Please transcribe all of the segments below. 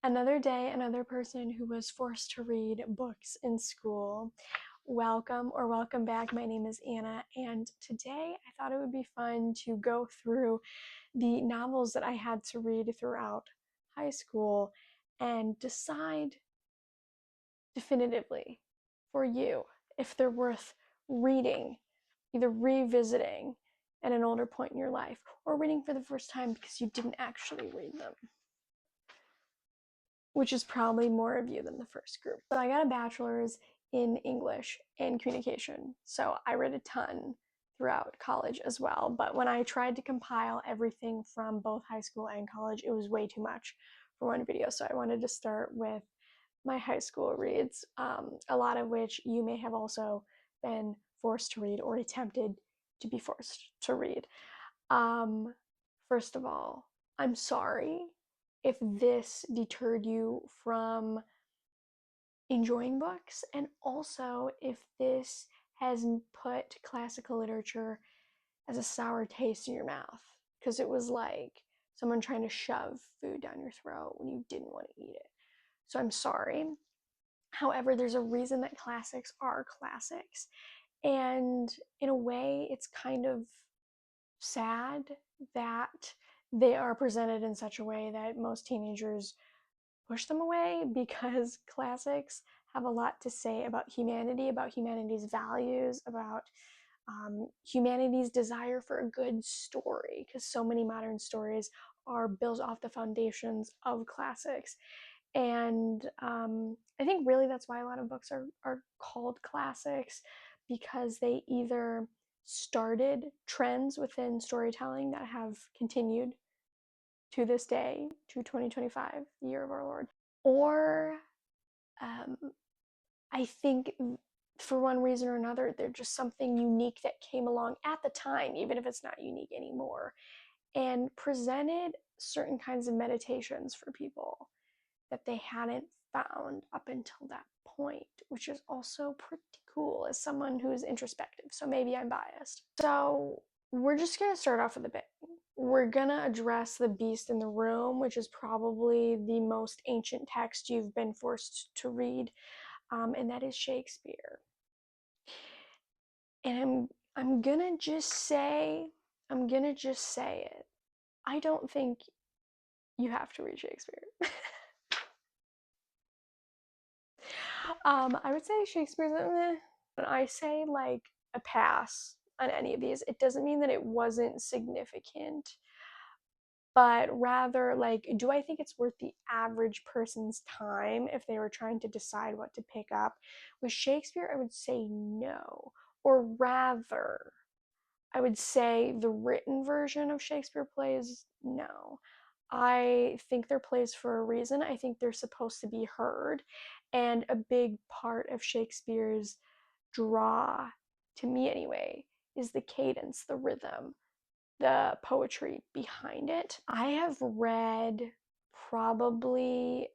Another day, another person who was forced to read books in school. Welcome back. My name is Anna, and today I thought it would be fun to go through the novels that I had to read throughout high school and decide definitively for you if they're worth reading, either revisiting at an older point in your life or reading for the first time because you didn't actually read them, which is probably more of you than the first group. So I got a bachelor's in English and communication, so I read a ton throughout college as well. But when I tried to compile everything from both high school and college, it was way too much for one video. So I wanted to start with my high school reads, a lot of which you may have also been forced to read or attempted to be forced to read. First of all, I'm sorry if this deterred you from enjoying books, and also if this has put classical literature as a sour taste in your mouth, because it was like someone trying to shove food down your throat when you didn't want to eat it. So I'm sorry. However, there's a reason that classics are classics, and in a way, it's kind of sad that they are presented in such a way that most teenagers push them away, because classics have a lot to say about humanity, about humanity's values, about humanity's desire for a good story, because so many modern stories are built off the foundations of classics. And I think really that's why a lot of books are called classics, because they either started trends within storytelling that have continued to this day, to 2025, the year of our Lord, or um, I think for one reason or another, they're just something unique that came along at the time, even if it's not unique anymore, and presented certain kinds of meditations for people that they hadn't found up until that point, which is also pretty cool as someone who is introspective. So maybe I'm biased. So we're just going to start off with a bit. We're going to address the beast in the room, which is probably the most ancient text you've been forced to read, and that is Shakespeare. And I'm gonna just say it. I don't think you have to read Shakespeare. I would say Shakespeare's when I say like a pass on any of these, it doesn't mean that it wasn't significant, but rather like, do I think it's worth the average person's time if they were trying to decide what to pick up? With Shakespeare, I would say no. Or rather, I would say the written version of Shakespeare plays, no. I think they're plays for a reason. I think they're supposed to be heard. And a big part of Shakespeare's draw, to me anyway, is the cadence, the rhythm, the poetry behind it. I have read probably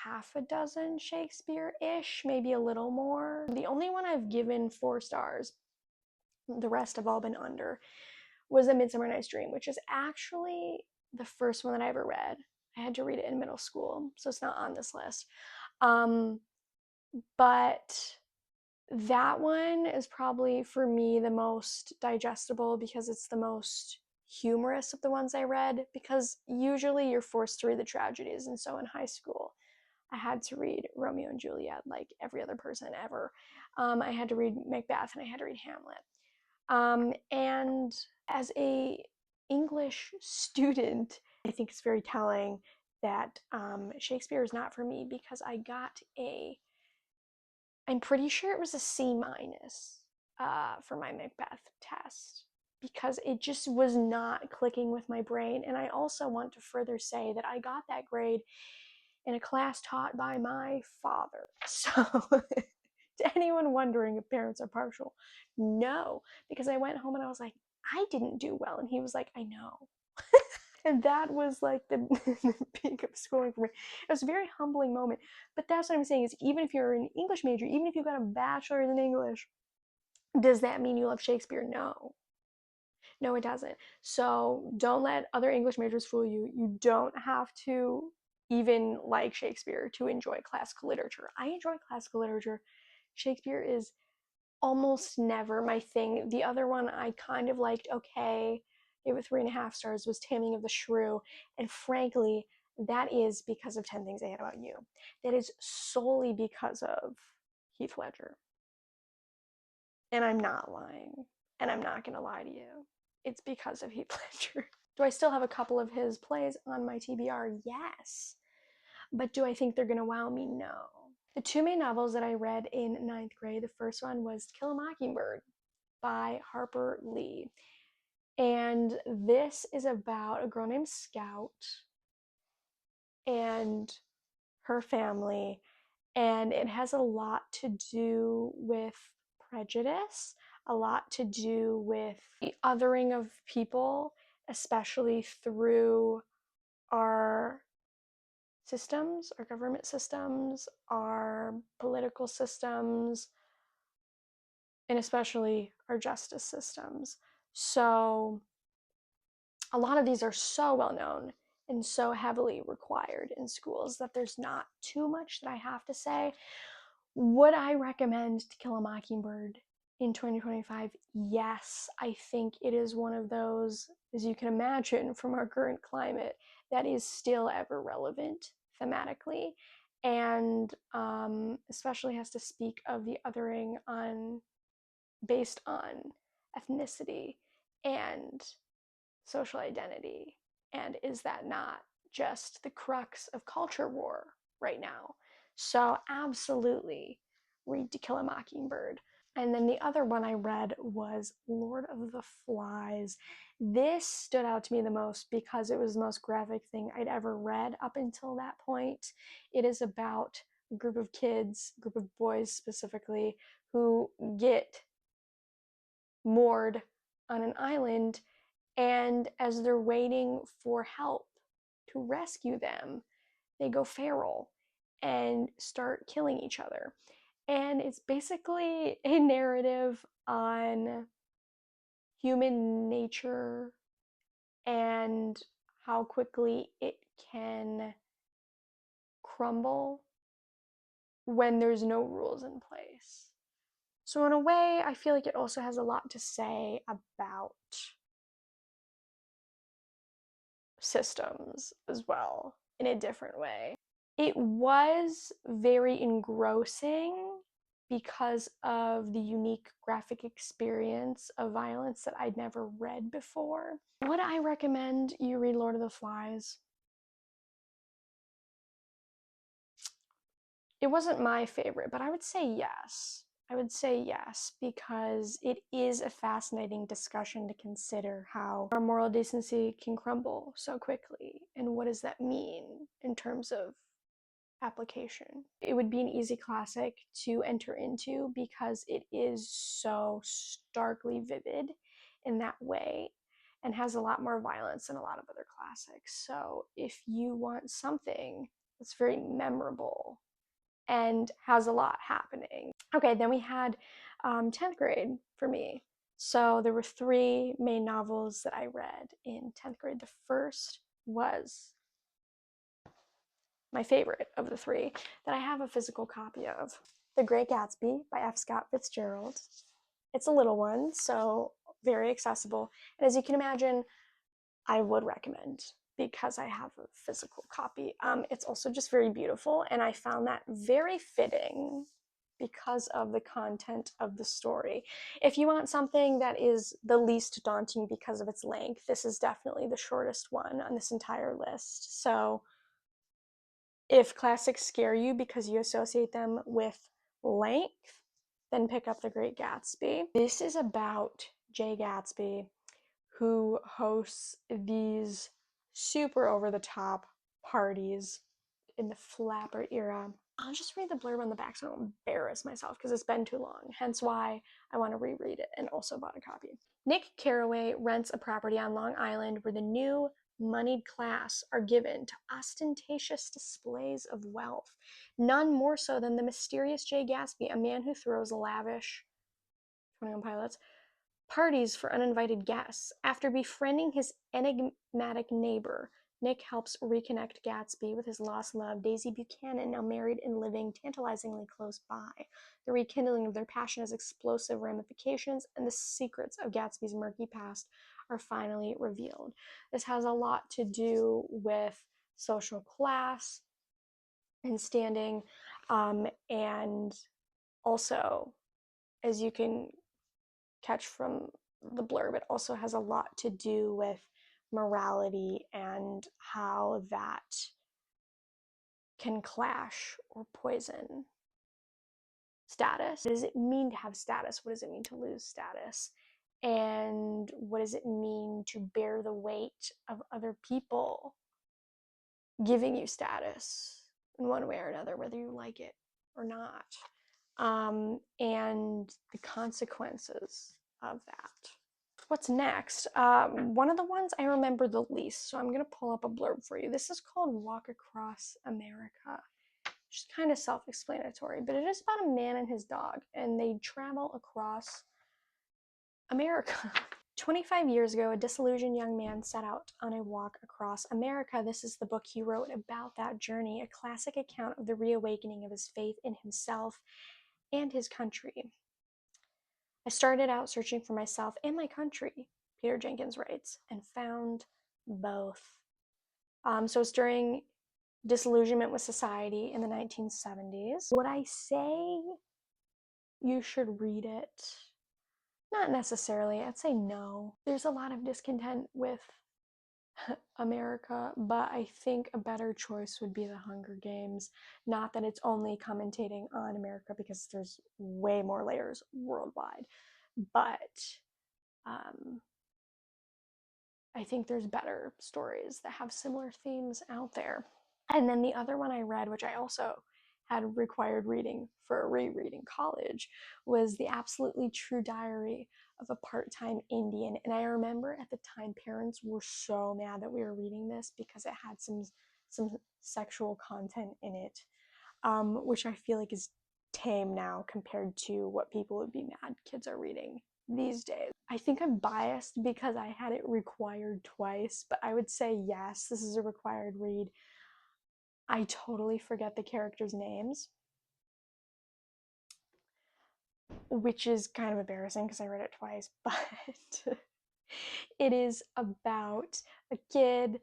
half a dozen Shakespeare-ish, maybe a little more. The only one I've given 4 stars, the rest have all been under, was A Midsummer Night's Dream, which is actually the first one that I ever read. I had to read it in middle school, so it's not on this list. But that one is probably, for me, the most digestible because it's the most humorous of the ones I read, because usually you're forced to read the tragedies, and so in high school I had to read Romeo and Juliet like every other person ever. I had to read Macbeth and I had to read Hamlet. And as a English student, I think it's very telling that Shakespeare is not for me, because I'm pretty sure it was a C minus for my Macbeth test, because it just was not clicking with my brain. And I also want to further say that I got that grade in a class taught by my father. So to anyone wondering if parents are partial, no, because I went home and I was like, I didn't do well. And he was like, I know. And that was like the, the peak of schooling for me. It was a very humbling moment. But that's what I'm saying, is even if you're an English major, even if you've got a bachelor's in English, does that mean you love Shakespeare? No. No, it doesn't. So don't let other English majors fool you. You don't have to even like Shakespeare to enjoy classical literature. I enjoy classical literature. Shakespeare is almost never my thing. The other one I kind of liked, okay, gave it 3.5 stars, was Taming of the Shrew. And frankly, that is because of 10 Things I Hate About You. That is solely because of Heath Ledger. And I'm not lying. And I'm not going to lie to you. It's because of Heath Ledger. Do I still have a couple of his plays on my TBR? Yes. But do I think they're going to wow me? No. The two main novels that I read in 9th grade, the first one was Kill a Mockingbird by Harper Lee. And this is about a girl named Scout and her family. And it has a lot to do with prejudice, a lot to do with the othering of people, especially through our systems, our government systems, our political systems, and especially our justice systems. So a lot of these are so well known and so heavily required in schools that there's not too much that I have to say. Would I recommend To Kill a Mockingbird in 2025? Yes, I think it is one of those, as you can imagine from our current climate, that is still ever relevant thematically, and especially has to speak of the othering based on ethnicity and social identity. And is that not just the crux of culture war right now? So absolutely read To Kill a Mockingbird. And then the other one I read was Lord of the Flies. This stood out to me the most because it was the most graphic thing I'd ever read up until that point. It is about a group of kids, a group of boys specifically, who get moored on an island, and as they're waiting for help to rescue them, they go feral and start killing each other. And it's basically a narrative on human nature and how quickly it can crumble when there's no rules in place. So in a way, I feel like it also has a lot to say about systems as well in a different way. It was very engrossing because of the unique graphic experience of violence that I'd never read before. Would I recommend you read Lord of the Flies? It wasn't my favorite, but I would say yes. I would say yes, because it is a fascinating discussion to consider how our moral decency can crumble so quickly, and what does that mean in terms of application. It would be an easy classic to enter into because it is so starkly vivid in that way and has a lot more violence than a lot of other classics. So if you want something that's very memorable and has a lot happening. Okay, then we had 10th grade for me. So there were 3 main novels that I read in 10th grade. The first was my favorite of the 3 that I have a physical copy of, The Great Gatsby by F. Scott Fitzgerald. It's a little one, so very accessible. And as you can imagine, I would recommend because I have a physical copy. It's also just very beautiful, and I found that very fitting because of the content of the story. If you want something that is the least daunting because of its length, this is definitely the shortest one on this entire list. So if classics scare you because you associate them with length, then pick up The Great Gatsby. This is about Jay Gatsby, who hosts these super over-the-top parties in the flapper era. I'll just read the blurb on the back so I don't embarrass myself because it's been too long, hence why I want to reread it and also bought a copy. Nick Carraway rents a property on Long Island where the new moneyed class are given to ostentatious displays of wealth, none more so than the mysterious Jay Gatsby, a man who throws lavish 21 Pilots parties for uninvited guests. After befriending his enigmatic neighbor, Nick helps reconnect Gatsby with his lost love, Daisy Buchanan, now married and living tantalizingly close by. The rekindling of their passion has explosive ramifications, and the secrets of Gatsby's murky past are finally revealed. This has a lot to do with social class and standing, and also, as you can catch from the blurb, it also has a lot to do with morality and how that can clash or poison status. What does it mean to have status? What does it mean to lose status? And what does it mean to bear the weight of other people giving you status in one way or another, whether you like it or not? And the consequences of that. What's next? One of the ones I remember the least, so I'm going to pull up a blurb for you. This is called Walk Across America, which is kind of self-explanatory, but it is about a man and his dog, and they travel across America. 25 years ago, a disillusioned young man set out on a walk across America. This is the book he wrote about that journey, a classic account of the reawakening of his faith in himself and his country. I started out searching for myself and my country, Peter Jenkins writes, and found both. So it's during disillusionment with society in the 1970s. Would I say you should read it? Not necessarily. I'd say no. There's a lot of discontent with America, but I think a better choice would be The Hunger Games. Not that it's only commentating on America, because there's way more layers worldwide, but I think there's better stories that have similar themes out there. And then the other one I read, which I also had required reading for a reread in college, was The Absolutely True Diary of a Part-Time Indian. And I remember at the time parents were so mad that we were reading this because it had some sexual content in it, which I feel like is tame now compared to what people would be mad kids are reading these days. I think I'm biased because I had it required twice, but I would say yes, this is a required read. I totally forget the characters' names, which is kind of embarrassing because I read it twice, but it is about a kid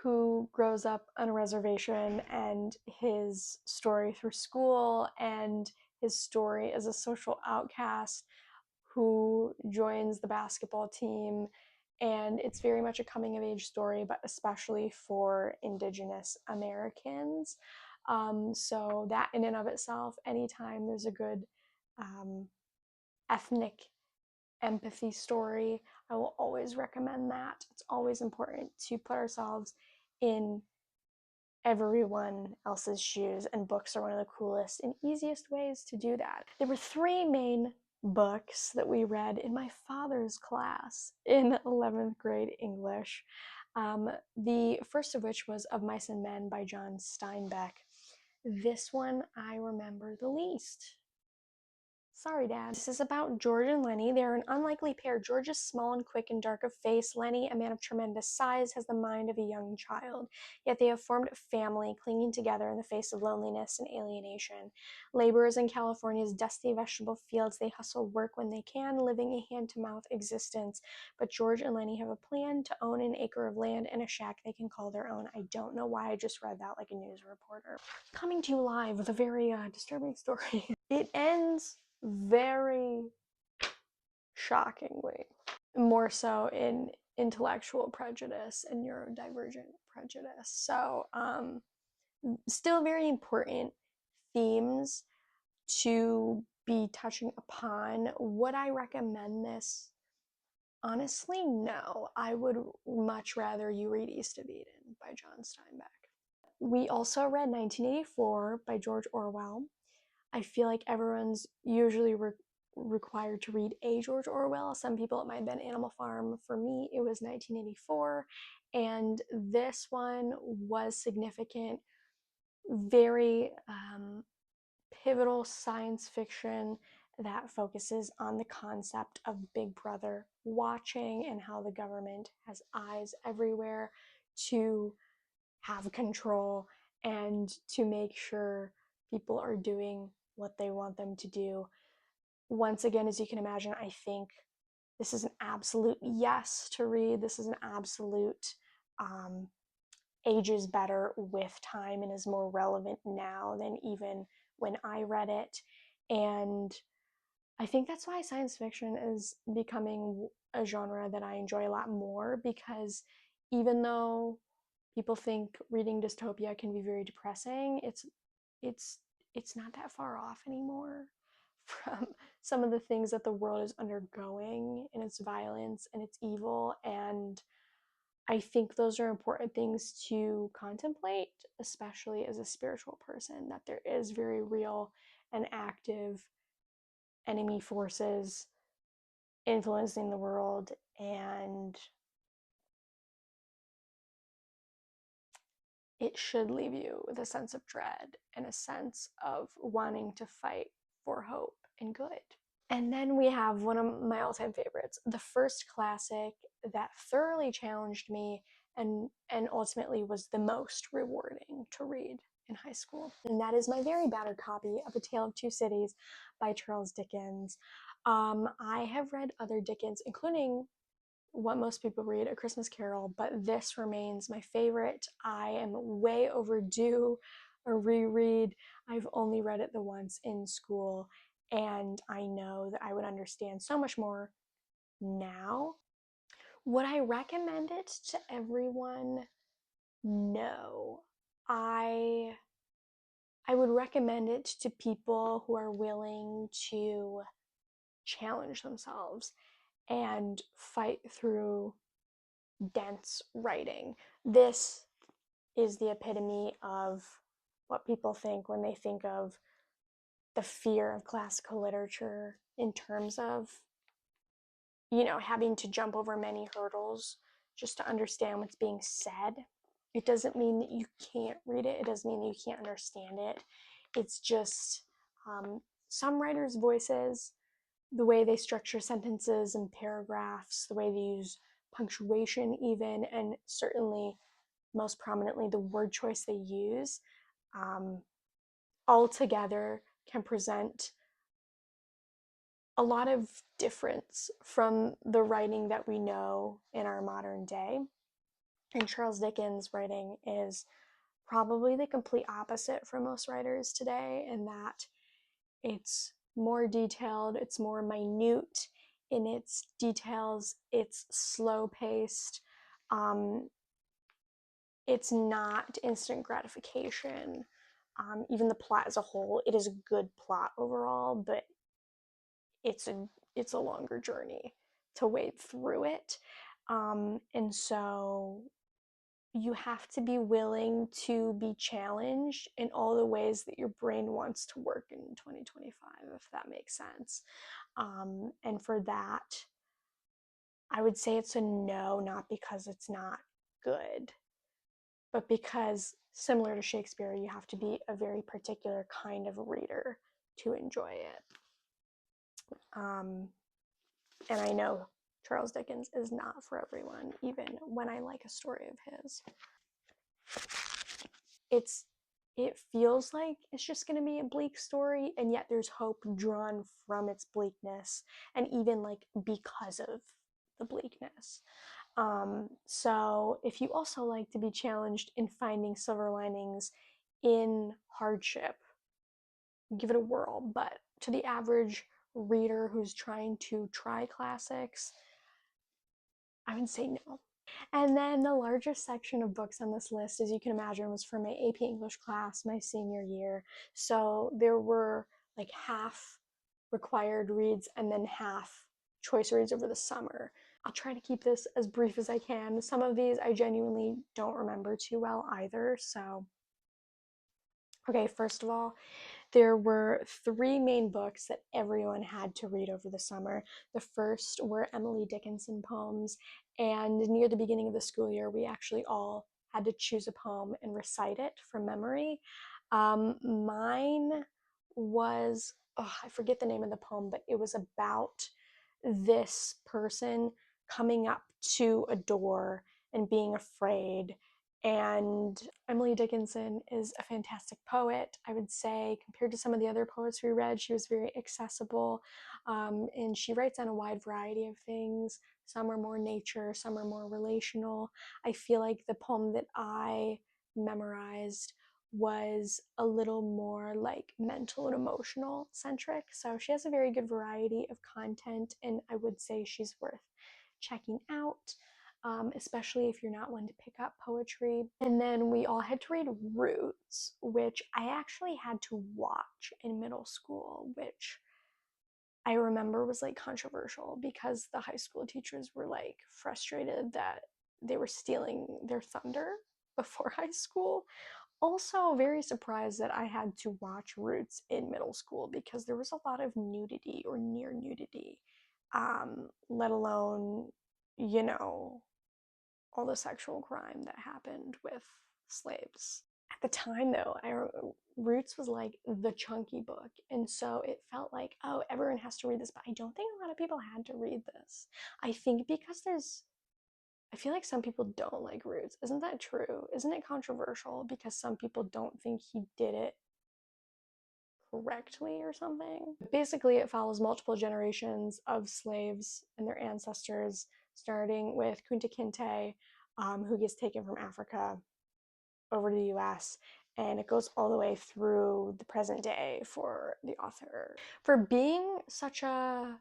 who grows up on a reservation and his story through school and his story as a social outcast who joins the basketball team. And it's very much a coming of age story, but especially for Indigenous Americans. So that in and of itself, anytime there's a good ethnic empathy story, I will always recommend that. It's always important to put ourselves in everyone else's shoes, and books are one of the coolest and easiest ways to do that. There were three main books that we read in my father's class in 11th grade English. The first of which was Of Mice and Men by John Steinbeck. This one I remember the least. Sorry, Dad. This is about George and Lenny. They are an unlikely pair. George is small and quick and dark of face. Lenny, a man of tremendous size, has the mind of a young child. Yet they have formed a family, clinging together in the face of loneliness and alienation. Laborers in California's dusty vegetable fields, they hustle work when they can, living a hand-to-mouth existence. But George and Lenny have a plan to own an acre of land and a shack they can call their own. I don't know why I just read that like a news reporter. Coming to you live with a very disturbing story. It ends very shockingly, more so in intellectual prejudice and neurodivergent prejudice. So still very important themes to be touching upon. Would I recommend this? Honestly, no. I would much rather you read East of Eden by John Steinbeck. We also read 1984 by George Orwell. I feel like everyone's usually required to read a George Orwell. Some people it might have been Animal Farm. For me, it was 1984, and this one was significant. Very pivotal science fiction that focuses on the concept of Big Brother watching and how the government has eyes everywhere to have control and to make sure people are doing what they want them to do. Once again, as you can imagine, I think this is an absolute yes to read. This is an absolute ages better with time and is more relevant now than even when I read it. And I think that's why science fiction is becoming a genre that I enjoy a lot more, because even though people think reading dystopia can be very depressing, it's it's not that far off anymore from some of the things that the world is undergoing in its violence and its evil. And I think those are important things to contemplate, especially as a spiritual person, that there is very real and active enemy forces influencing the world, and it should leave you with a sense of dread and a sense of wanting to fight for hope and good. And then we have one of my all-time favorites, the first classic that thoroughly challenged me and ultimately was the most rewarding to read in high school. And that is my very battered copy of A Tale of Two Cities by Charles Dickens. I have read other Dickens, including what most people read, A Christmas Carol, but this remains my favorite. I am way overdue a reread. I've only read it the once in school, and I know that I would understand so much more now. Would I recommend it to everyone? No. I I would recommend it to people who are willing to challenge themselves and fight through dense writing. This is the epitome of what people think when they think of the fear of classical literature, in terms of, having to jump over many hurdles just to understand what's being said. It doesn't mean that you can't read it, it doesn't mean that you can't understand it. It's just some writers' voices, the way they structure sentences and paragraphs, the way they use punctuation, even, and certainly most prominently the word choice they use, um, all together can present a lot of difference from the writing that we know in our modern day. And Charles Dickens' writing is probably the complete opposite for most writers today, in that it's more detailed, it's more minute in its details, it's slow paced, it's not instant gratification. Even the plot as a whole, it is a good plot overall, but it's a longer journey to wade through it. And so you have to be willing to be challenged in all the ways that your brain wants to work in 2025, if that makes sense. And for that, I would say it's a no, not because it's not good, but because, similar to Shakespeare, you have to be a very particular kind of reader to enjoy it. And I know Charles Dickens is not for everyone, even when I like a story of his. It feels like it's just going to be a bleak story, and yet there's hope drawn from its bleakness, and even like because of the bleakness. So if you also like to be challenged in finding silver linings in hardship, give it a whirl. But to the average reader who's trying to try classics, I would say no. And then the largest section of books on this list, as you can imagine, was for my AP English class my senior year. So there were like half required reads and then half choice reads over the summer. I'll try to keep this as brief as I can. Some of these I genuinely don't remember too well either. So, okay, first of all, there were three main books that everyone had to read over the summer. The first were Emily Dickinson poems, and near the beginning of the school year, we actually all had to choose a poem and recite it from memory. Mine was, I forget the name of the poem, but it was about this person coming up to a door and being afraid And Emily Dickinson is a fantastic poet. I would say, compared to some of the other poets we read, she was very accessible. And she writes on a wide variety of things. Some are more nature, some are more relational. I feel like the poem that I memorized was a little more like mental and emotional centric. So she has a very good variety of content, and I would say she's worth checking out, especially if you're not one to pick up poetry. And then we all had to read Roots, which I actually had to watch in middle school, which I remember was like controversial because the high school teachers were like frustrated that they were stealing their thunder before high school. Also, very surprised that I had to watch Roots in middle school because there was a lot of nudity or near nudity, let alone, you know, all the sexual crime that happened with slaves. At the time, though, Roots was like the chunky book, and so it felt like, oh, everyone has to read this, but I don't think a lot of people had to read this. I think because I feel like some people don't like Roots. Isn't that true? Isn't it controversial because some people don't think he did it correctly or something? Basically, it follows multiple generations of slaves and their ancestors, starting with Kunta Kinte, who gets taken from Africa over to the US, and it goes all the way through the present day for the author. For being such a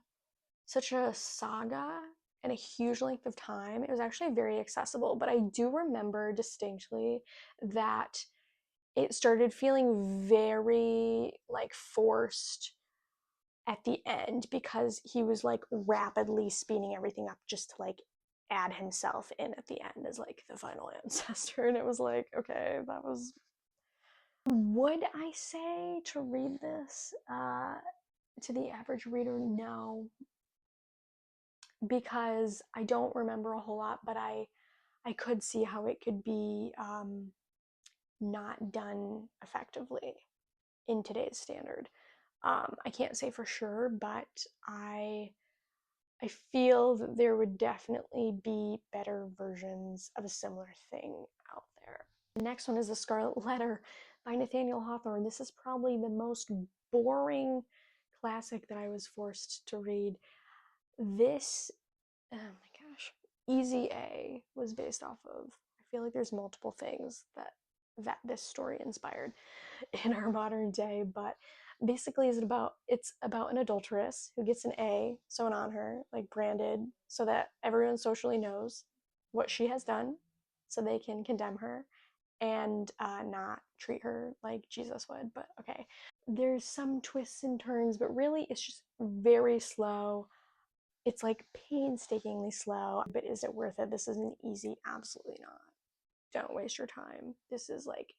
saga and a huge length of time, it was actually very accessible. But I do remember distinctly that it started feeling very like forced at the end because he was like rapidly speeding everything up just to like add himself in at the end as like the final ancestor. And it was like, okay, that was. Would I say to read this to the average reader? No, because I don't remember a whole lot, but I could see how it could be not done effectively in today's standard. I can't say for sure, but I feel that there would definitely be better versions of a similar thing out there. The next one is The Scarlet Letter by Nathaniel Hawthorne. This is probably the most boring classic that I was forced to read. This, oh my gosh, Easy A was based off of. I feel like there's multiple things that this story inspired in our modern day, but basically it's about an adulteress who gets an A sewn on her, like branded, so that everyone socially knows what she has done, so they can condemn her and not treat her like Jesus would. But okay, there's some twists and turns, but really it's just very slow. It's like painstakingly slow, but is it worth it? This isn't easy. Absolutely not. Don't waste your time. This is like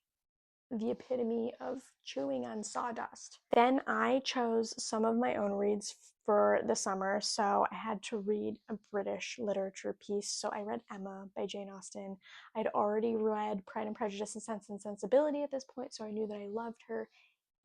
the epitome of chewing on sawdust. Then I chose some of my own reads for the summer, so I had to read a British literature piece. So I read Emma by Jane Austen. I'd already read Pride and Prejudice and Sense and Sensibility at this point, so I knew that I loved her.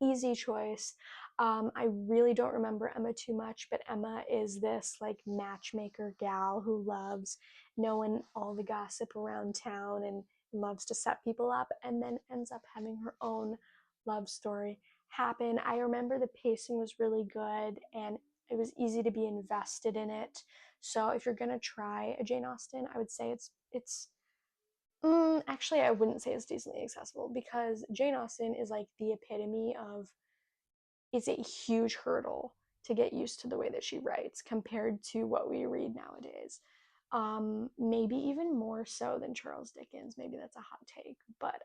Easy choice. I really don't remember Emma too much, but Emma is this like matchmaker gal who loves knowing all the gossip around town and loves to set people up, and then ends up having her own love story happen. I remember the pacing was really good and it was easy to be invested in it. So if you're gonna try a Jane Austen, I would say it's actually, I wouldn't say it's decently accessible because Jane Austen is like the epitome of, it's a huge hurdle to get used to the way that she writes compared to what we read nowadays. Maybe even more so than Charles Dickens. Maybe that's a hot take, but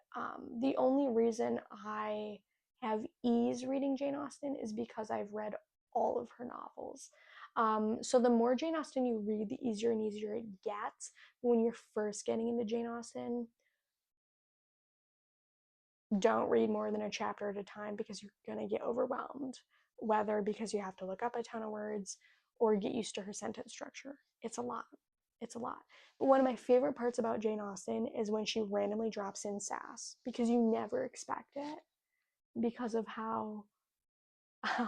the only reason I have ease reading Jane Austen is because I've read all of her novels. So the more Jane Austen you read, the easier and easier it gets. When you're first getting into Jane Austen, don't read more than a chapter at a time because you're going to get overwhelmed, whether because you have to look up a ton of words or get used to her sentence structure. It's a lot. It's a lot. But one of my favorite parts about Jane Austen is when she randomly drops in sass because you never expect it because of how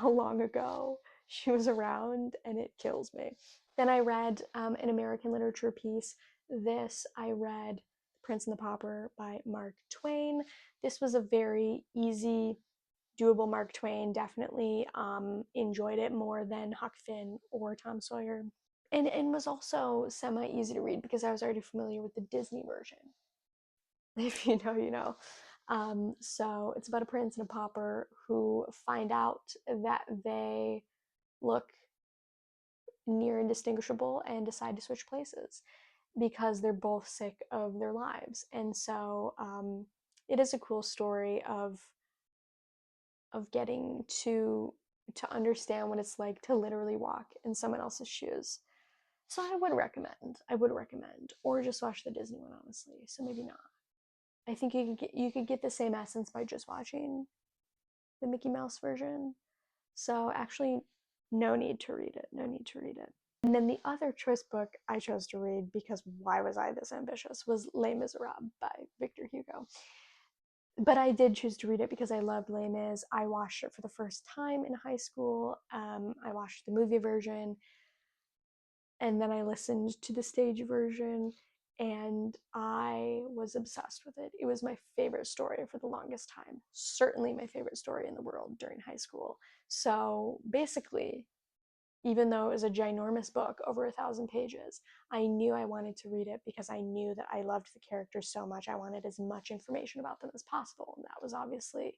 long ago she was around, and it kills me. Then I read an American literature piece. I read Prince and the Pauper by Mark Twain. This was a very easy, doable Mark Twain. Definitely enjoyed it more than Huck Finn or Tom Sawyer. And was also semi easy to read because I was already familiar with the Disney version. If you know, you know. So it's about a prince and a pauper who find out that they look near indistinguishable and decide to switch places because they're both sick of their lives. And so it is a cool story of getting to understand what it's like to literally walk in someone else's shoes. So I would recommend. I would recommend, or just watch the Disney one, honestly. So maybe not. I think you could get the same essence by just watching the Mickey Mouse version. So actually, no need to read it. No need to read it. And then the other choice book I chose to read, because why was I this ambitious, was Les Miserables by Victor Hugo. But I did choose to read it because I loved Les Mis. I watched it for the first time in high school. I watched the movie version, and then I listened to the stage version, and I was obsessed with it. It was my favorite story for the longest time. Certainly my favorite story in the world during high school. So basically, even though it was a ginormous book, over 1,000 pages, I knew I wanted to read it because I knew that I loved the characters so much. I wanted as much information about them as possible. And that was obviously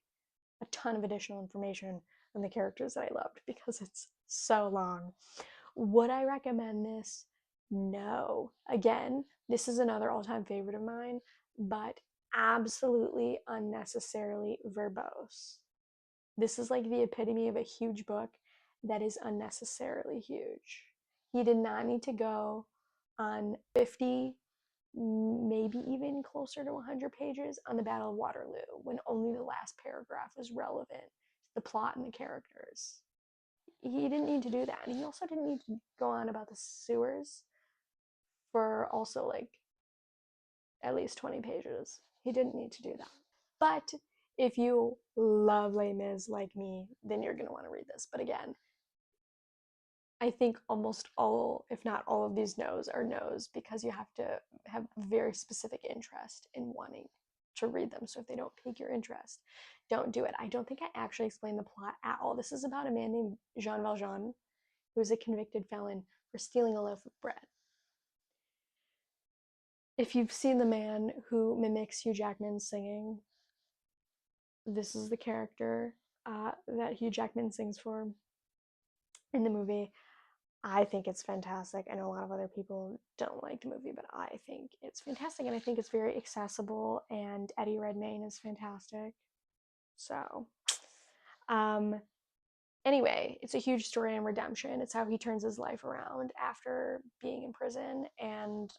a ton of additional information on the characters that I loved because it's so long. Would I recommend this? No. Again, this is another all-time favorite of mine, but absolutely unnecessarily verbose. This is like the epitome of a huge book that is unnecessarily huge. He did not need to go on 50, maybe even closer to 100 pages on the Battle of Waterloo when only the last paragraph was relevant to the plot and the characters. He didn't need to do that. And he also didn't need to go on about the sewers for also like at least 20 pages. He didn't need to do that. But if you love Les Mis like me, then you're going to want to read this. But again, I think almost all, if not all of these no's are no's because you have to have very specific interest in wanting to read them. So if they don't pique your interest, don't do it. I don't think I actually explained the plot at all. This is about a man named Jean Valjean, who is a convicted felon for stealing a loaf of bread. If you've seen The Man Who Mimics Hugh Jackman singing, this is the character that Hugh Jackman sings for in the movie. I think it's fantastic. I know a lot of other people don't like the movie, but I think it's fantastic, and I think it's very accessible, and Eddie Redmayne is fantastic. So, anyway, it's a huge story in redemption. It's how he turns his life around after being in prison, and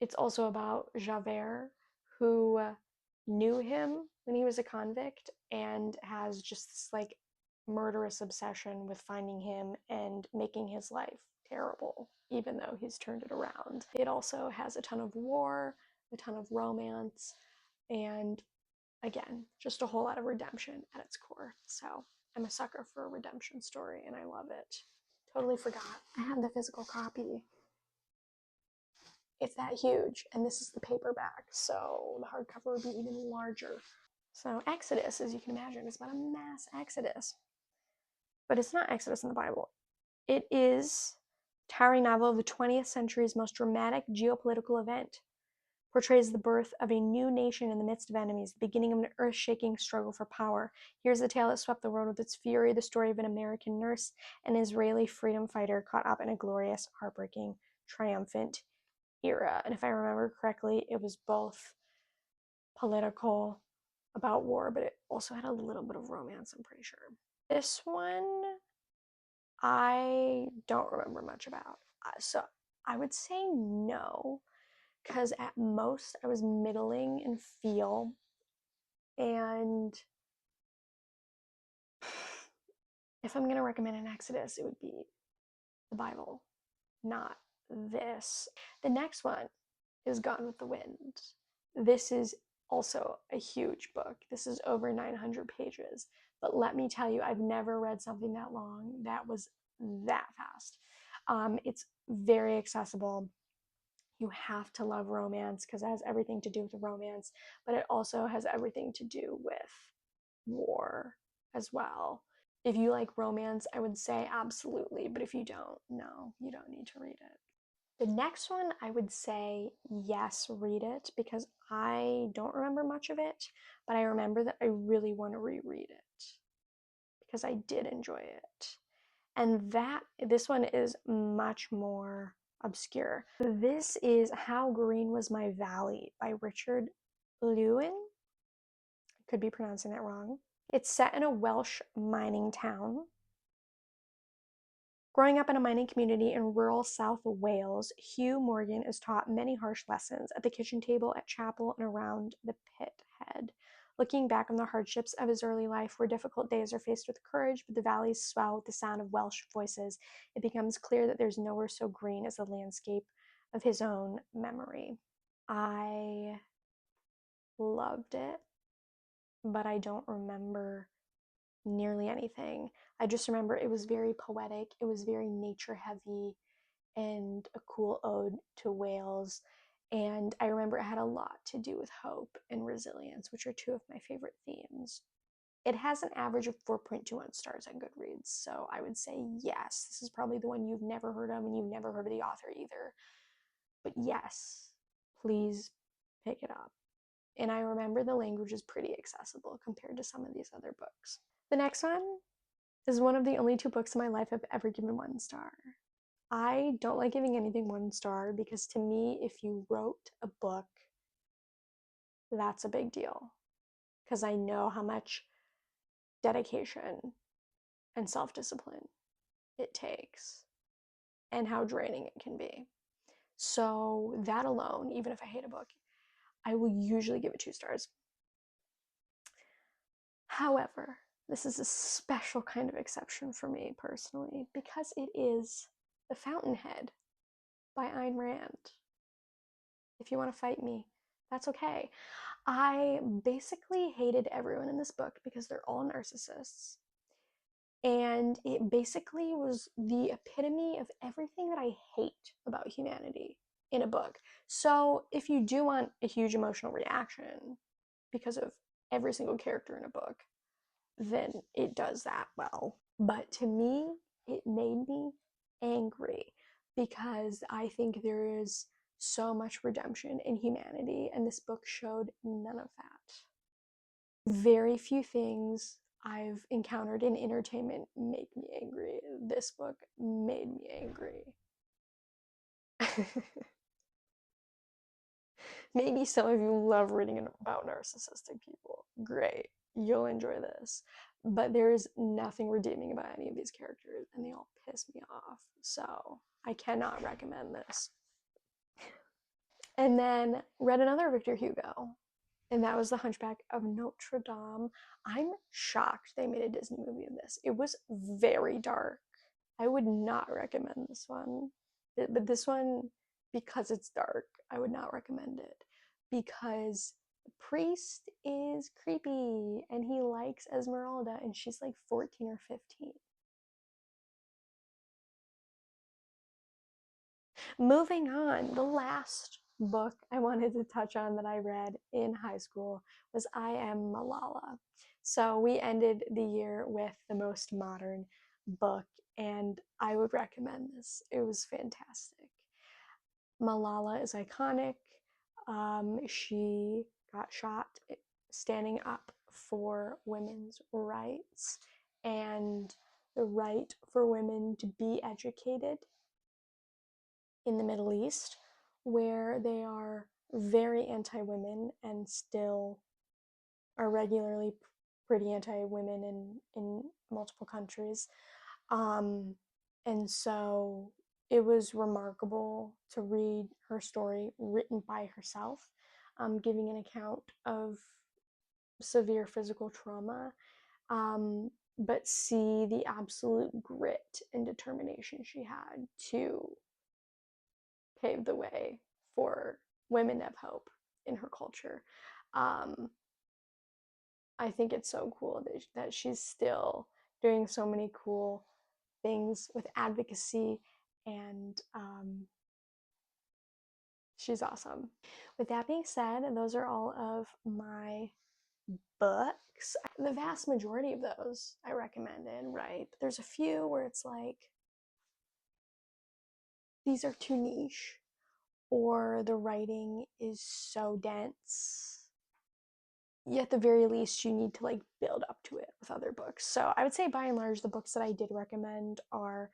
it's also about Javert, who knew him when he was a convict and has just this like murderous obsession with finding him and making his life terrible, even though he's turned it around. It also has a ton of war, a ton of romance, and again, just a whole lot of redemption at its core. So I'm a sucker for a redemption story and I love it. Totally forgot. I have the physical copy. It's that huge, and this is the paperback, so the hardcover would be even larger. So Exodus, as you can imagine, is about a mass exodus. But it's not Exodus in the Bible. It is a towering novel of the 20th century's most dramatic geopolitical event. Portrays the birth of a new nation in the midst of enemies, the beginning of an earth-shaking struggle for power. Here's the tale that swept the world with its fury, the story of an American nurse and an Israeli freedom fighter caught up in a glorious, heartbreaking, triumphant era. And if I remember correctly, it was both political, about war, but it also had a little bit of romance, I'm pretty sure. This one, I don't remember much about. So I would say no, because at most I was middling in feel, and if I'm going to recommend an Exodus, it would be the Bible, not this. The next one is Gone with the Wind. This is also a huge book. This is over 900 pages. But let me tell you, I've never read something that long that was that fast. It's very accessible. You have to love romance because it has everything to do with romance, but it also has everything to do with war as well. If you like romance, I would say absolutely, but if you don't, no, you don't need to read it. The next one, I would say yes, read it because I don't remember much of it, but I remember that I really want to reread it because I did enjoy it. And this one is much more obscure. This is How Green Was My Valley by Richard Lewin. Could be pronouncing that wrong. It's set in a Welsh mining town. Growing up in a mining community in rural South Wales, Hugh Morgan is taught many harsh lessons at the kitchen table, at chapel, and around the pit head. Looking back on the hardships of his early life, where difficult days are faced with courage, but the valleys swell with the sound of Welsh voices, it becomes clear that there's nowhere so green as the landscape of his own memory. I loved it, but I don't remember nearly anything. I just remember it was very poetic, it was very nature heavy, and a cool ode to Wales. And I remember it had a lot to do with hope and resilience, which are two of my favorite themes. It has an average of 4.21 stars on Goodreads, so I would say yes, this is probably the one you've never heard of, and you've never heard of the author either. But yes, please pick it up. And I remember the language is pretty accessible compared to some of these other books. The next one is one of the only two books in my life I've ever given 1 star. I don't like giving anything 1 star because to me, if you wrote a book, that's a big deal. Because I know how much dedication and self-discipline it takes and how draining it can be. So that alone, even if I hate a book, I will usually give it 2 stars. However, this is a special kind of exception for me personally because it is The Fountainhead by Ayn Rand. If you want to fight me, that's okay. I basically hated everyone in this book because they're all narcissists. And it basically was the epitome of everything that I hate about humanity in a book. So if you do want a huge emotional reaction because of every single character in a book, then it does that well. But to me, it made me angry because I think there is so much redemption in humanity, and this book showed none of that. Very few things I've encountered in entertainment make me angry. This book made me angry. Maybe some of you love reading about narcissistic people. Great, you'll enjoy this. But there's nothing redeeming about any of these characters, and they all piss me off. So I cannot recommend this. And then read another Victor Hugo, and that was The Hunchback of Notre Dame. I'm shocked they made a Disney movie of this. It was very dark. I would not recommend this one. But this one, because it's dark, I would not recommend it. Because the priest is creepy and he likes Esmeralda and she's like 14 or 15. Moving on, the last book I wanted to touch on that I read in high school was I Am Malala. So we ended the year with the most modern book, and I would recommend this. It was fantastic. Malala is iconic. She got shot standing up for women's rights and the right for women to be educated in the Middle East, where they are very anti-women and still are regularly pretty anti-women in multiple countries. And so it was remarkable to read her story written by herself, giving an account of severe physical trauma, but see the absolute grit and determination she had to pave the way for women of hope in her culture. I think it's so cool that she's still doing so many cool things with advocacy and She's awesome. With that being said, those are all of my books. The vast majority of those I recommended, right? But there's a few where it's like, these are too niche, or the writing is so dense. At the very least, you need to like build up to it with other books. So I would say by and large, the books that I did recommend are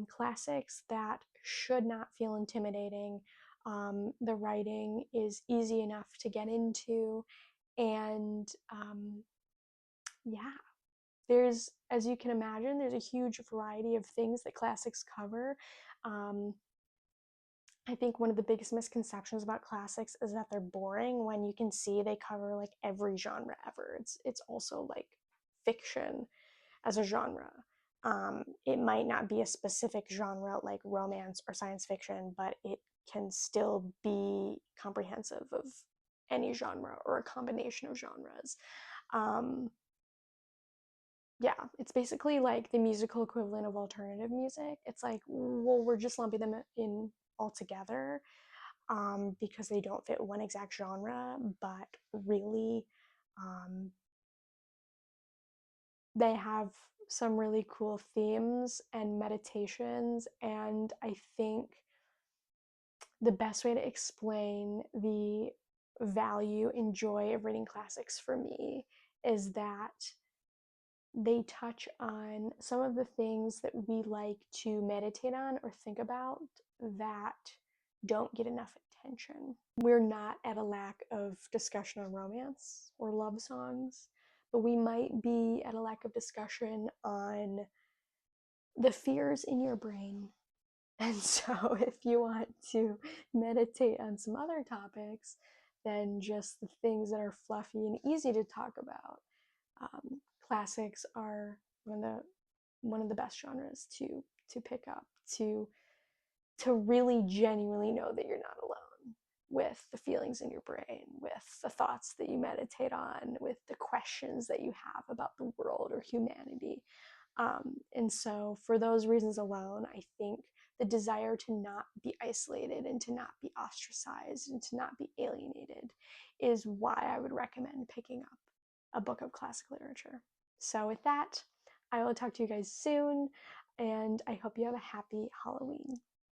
classics that should not feel intimidating. The writing is easy enough to get into, and yeah, there's, as you can imagine, there's a huge variety of things that classics cover. Um, I think one of the biggest misconceptions about classics is that they're boring, when you can see they cover like every genre ever. It's also like fiction as a genre. It might not be a specific genre like romance or science fiction, but it can still be comprehensive of any genre or a combination of genres. Um, yeah, it's basically like the musical equivalent of alternative music. It's like, well, we're just lumping them in all together, because they don't fit one exact genre, but really, um, they have some really cool themes and meditations. And I think the best way to explain the value and joy of reading classics for me is that they touch on some of the things that we like to meditate on or think about that don't get enough attention. We're not at a lack of discussion on romance or love songs, but we might be at a lack of discussion on the fears in your brain. And so, if you want to meditate on some other topics than just the things that are fluffy and easy to talk about, classics are one of the best genres to pick up, to really genuinely know that you're not alone with the feelings in your brain, with the thoughts that you meditate on, with the questions that you have about the world or humanity. And so, for those reasons alone, I think the desire to not be isolated and to not be ostracized and to not be alienated is why I would recommend picking up a book of classic literature. So, with that, I will talk to you guys soon, and I hope you have a happy Halloween.